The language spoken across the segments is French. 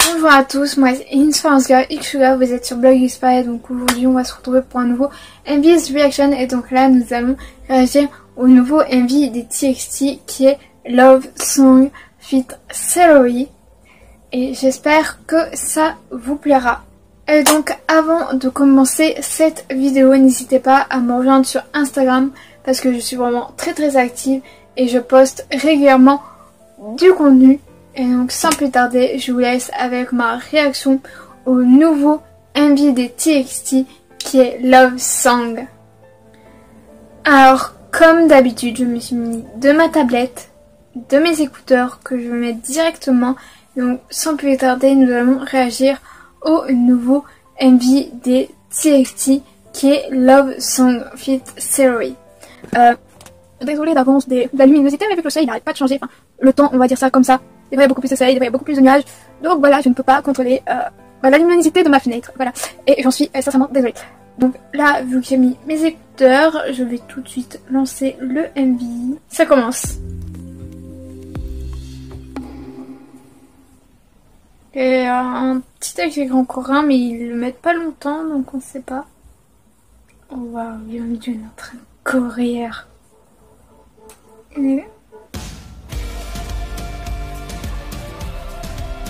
Bonjour à tous, moi c'est Inspirance Girl Xsuga, vous êtes sur Blog Inspire, donc aujourd'hui on va se retrouver pour un nouveau MV's Reaction et donc là nous allons réagir au nouveau MV des TXT qui est Love Song feat. Celery et j'espère que ça vous plaira. Et donc avant de commencer cette vidéo, n'hésitez pas à me rejoindre sur Instagram parce que je suis vraiment très active et je poste régulièrement du contenu. Et donc sans plus tarder, je vous laisse avec ma réaction au nouveau MV des TXT qui est Love Song. Alors comme d'habitude, je me suis mis de ma tablette, de mes écouteurs que je vais mettre directement. Donc sans plus tarder, nous allons réagir au nouveau MV des TXT qui est Love Song feat. Celery. Désolée d'avance de la luminosité, mais vu que le soleil n'arrête pas de changer, enfin, le temps, on va dire ça comme ça. Il y a beaucoup plus de soleil, il y a beaucoup plus de nuages. Donc voilà, je ne peux pas contrôler la luminosité de ma fenêtre. Voilà. Et j'en suis sincèrement désolée. Donc là, vu que j'ai mis mes écouteurs, je vais tout de suite lancer le MV. Ça commence. Et un petit texte écran coréen, mais ils le mettent pas longtemps, donc on sait pas. Oh waouh, il y a une train coréenne. Et...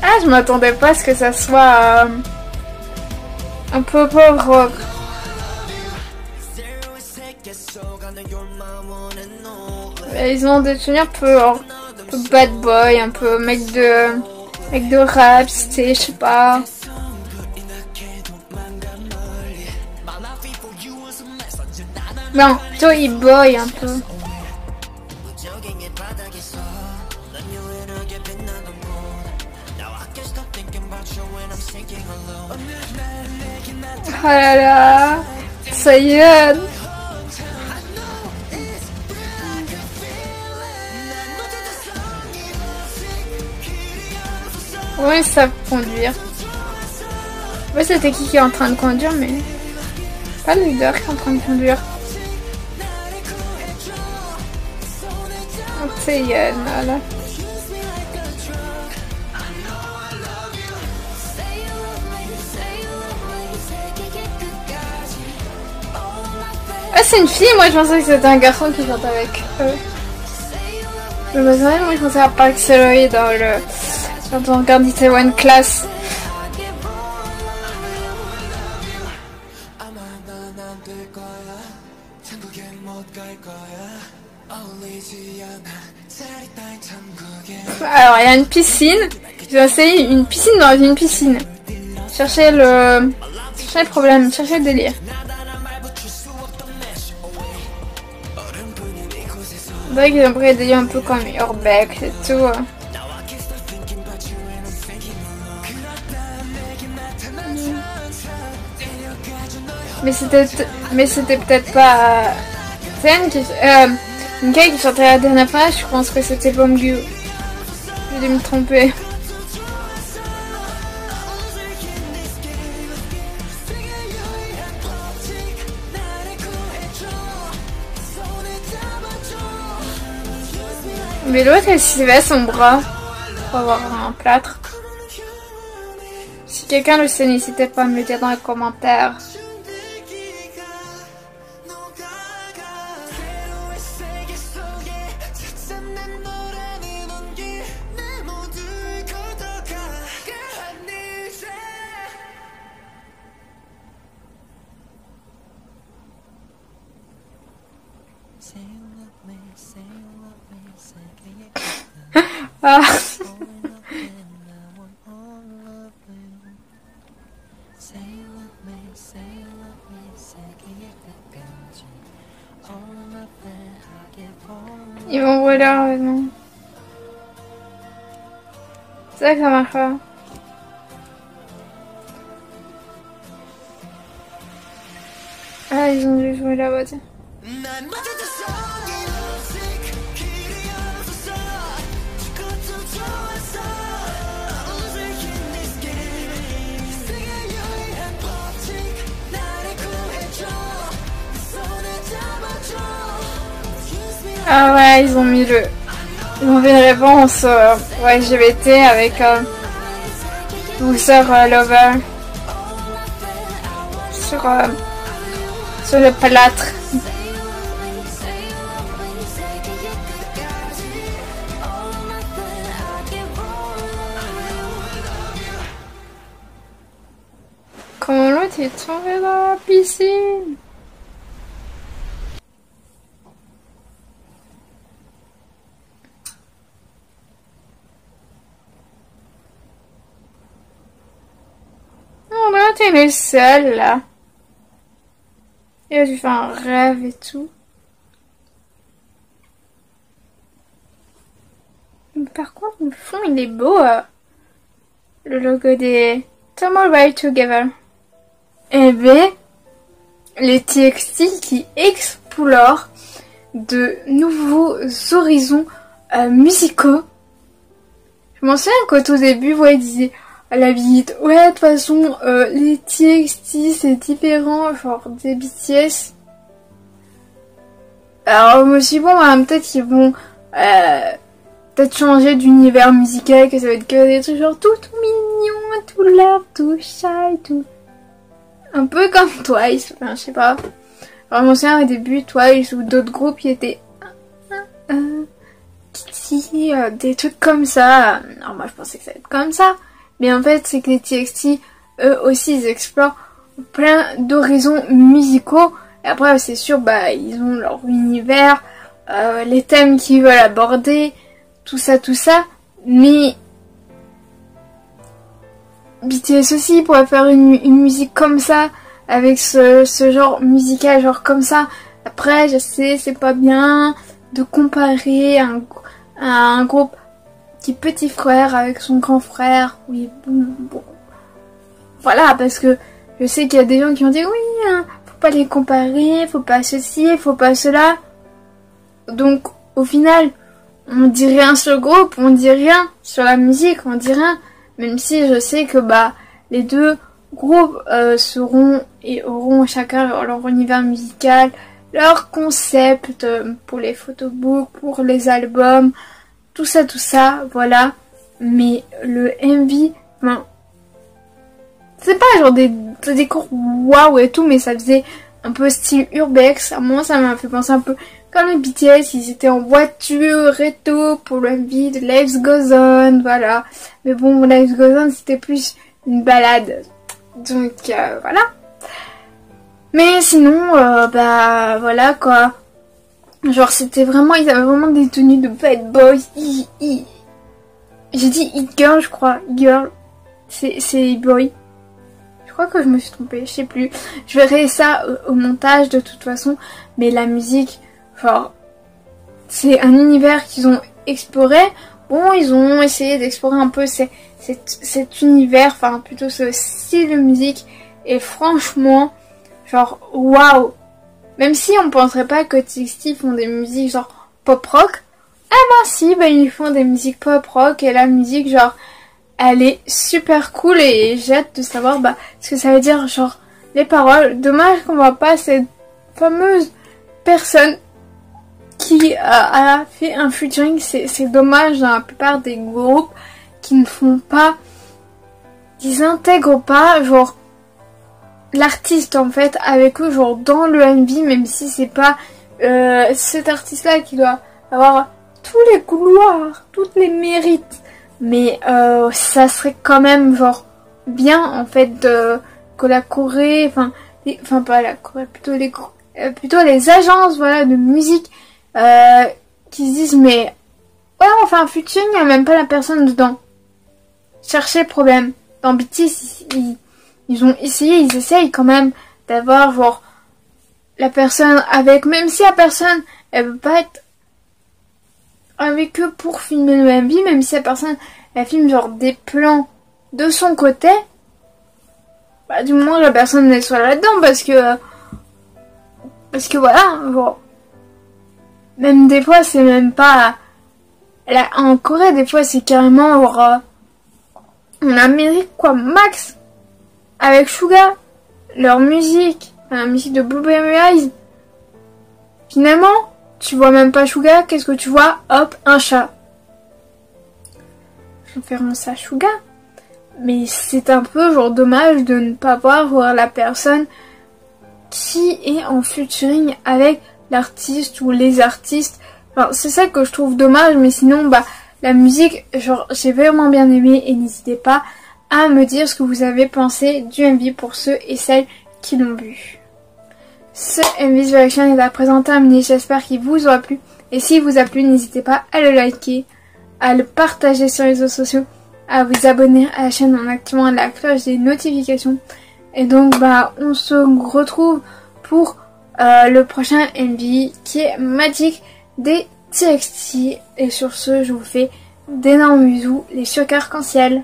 ah, je m'attendais pas à ce que ça soit un peu pop rock. Ils ont des tenues un peu bad boy, un peu mec de rap, je sais pas. Non, plutôt e-boy un peu. Oh là là, ça y est. Oui, ils savent conduire. Ouais, c'était qui est en train de conduire, mais pas le leader qui est en train de conduire. Oh, c'est Yann, là. Ah, c'est une fille, moi je pensais que c'était un garçon qui chante avec eux. Moi je pensais à Park Celery dans le... quand on regarde Itaewon Class. Alors il y a une piscine. Je vais essayer une piscine dans une piscine. Cherchez le problème, cherchez le délire. C'est vrai qu'ils ont pris des délires un peu comme Urbex et tout. Mais c'était peut-être pas Nikkei qui chantait la dernière fois, je pense que c'était Bongyu. Je vais me tromper. Mais l'autre elle s'y son bras pour avoir un plâtre. Si quelqu'un le sait, n'hésitez pas à me le dire dans les commentaires. Ah. Ils vont voler avec moi. C'est vrai que ça marche pas. Ah, ils ont dû jouer là-bas, tiens. Ah ouais, ils ont mis Ils ont fait une réponse ouais, GBT avec Loser Lover sur le plâtre. Comment l'autre est tombé dans la piscine? On t'es le seul là. Et là, tu fais un rêve et tout. Mais par contre, le fond il est beau. Le logo des Tomorrow Together. Et bien, les TXT qui explorent de nouveaux horizons musicaux. Je m'en souviens qu'au tout début, ouais, ils disaient à la visite, ouais, de toute façon, les TXT c'est différent, genre des BTS. Alors, je me suis dit, bon, bah, peut-être qu'ils vont peut-être changer d'univers musical, que ça va être que des trucs genre tout mignon, tout love, tout shy, tout. Un peu comme Twice, enfin, je sais pas. Alors, je me souviens au début, Twice ou d'autres groupes qui étaient. Kitty, des trucs comme ça. Alors, moi je pensais que ça allait être comme ça. Mais en fait, c'est que les TXT, eux aussi, ils explorent plein d'horizons musicaux. Et après, c'est sûr, bah, ils ont leur univers, les thèmes qu'ils veulent aborder, tout ça. Mais BTS aussi pourrait faire une musique comme ça, avec ce genre musical, genre comme ça. Après, je sais, c'est pas bien de comparer un groupe qui est petit frère avec son grand frère. Oui, bon. Voilà, parce que je sais qu'il y a des gens qui ont dit oui, hein, faut pas les comparer, faut pas ceci, faut pas cela. Donc, au final, on dit rien sur le groupe, on dit rien sur la musique, on dit rien. Même si je sais que bah les deux groupes seront et auront chacun leur univers musical, leur concept pour les photobooks, pour les albums, tout ça, voilà. Mais le MV, ben, c'est pas genre des décors waouh et tout, mais ça faisait un peu style urbex. À moi, ça m'a fait penser un peu comme les BTS, ils étaient en voiture et tout pour le MV de Life Goes On, voilà. Mais bon, Life Goes On, c'était plus une balade. Donc, voilà. Mais sinon, bah, voilà, quoi. Genre, c'était vraiment, ils avaient vraiment des tenues de bad boys. J'ai dit it girl, je crois. Girl. C'est boy. Je crois que je me suis trompée, je sais plus. Je verrai ça au montage de toute façon. Mais la musique, genre, c'est un univers qu'ils ont exploré. Bon, ils ont essayé d'explorer un peu cet univers, enfin plutôt ce style de musique. Et franchement, genre, waouh! Même si on penserait pas que TXT font des musiques genre pop rock, ah ben si, ben ils font des musiques pop rock et la musique genre elle est super cool et j'ai hâte de savoir bah ce que ça veut dire genre les paroles. Dommage qu'on voit pas cette fameuse personne qui a fait un featuring. C'est dommage dans la plupart des groupes qui ne font pas, ils intègrent pas genre l'artiste en fait avec eux genre dans le MV, même si c'est pas cet artiste là qui doit avoir tous les couloirs, toutes les mérites, mais ça serait quand même genre bien en fait que la Corée, enfin pas la Corée, plutôt les agences voilà de musique qui se disent mais ouais on fait un featuring, il n'y a même pas la personne dedans. Cherchez problème. Dans BTS ils ont essayé, ils essayent quand même d'avoir genre la personne avec, même si la personne elle veut pas être avec eux pour filmer le MV, même si la personne elle filme genre des plans de son côté, bah du moment que la personne elle soit là-dedans parce que voilà, genre même des fois c'est même pas là, en Corée des fois c'est carrément genre en Amérique quoi, max avec Suga, leur musique, la musique de Blueberry Eyes. Finalement, tu vois même pas Suga, qu'est-ce que tu vois? Hop, un chat. Référence à Suga. Mais c'est un peu genre dommage de ne pas voir la personne qui est en featuring avec l'artiste ou les artistes. Enfin, c'est ça que je trouve dommage, mais sinon bah la musique, genre j'ai vraiment bien aimé et n'hésitez pas à me dire ce que vous avez pensé du MV pour ceux et celles qui l'ont vu. Ce MV Reaction est à présent terminé, j'espère qu'il vous aura plu et s'il vous a plu n'hésitez pas à le liker, à le partager sur les réseaux sociaux, à vous abonner à la chaîne en activant la cloche des notifications. Et donc bah on se retrouve pour le prochain MV qui est Magic des TXT. Et sur ce je vous fais d'énormes bisous les chocs arc-en-ciel.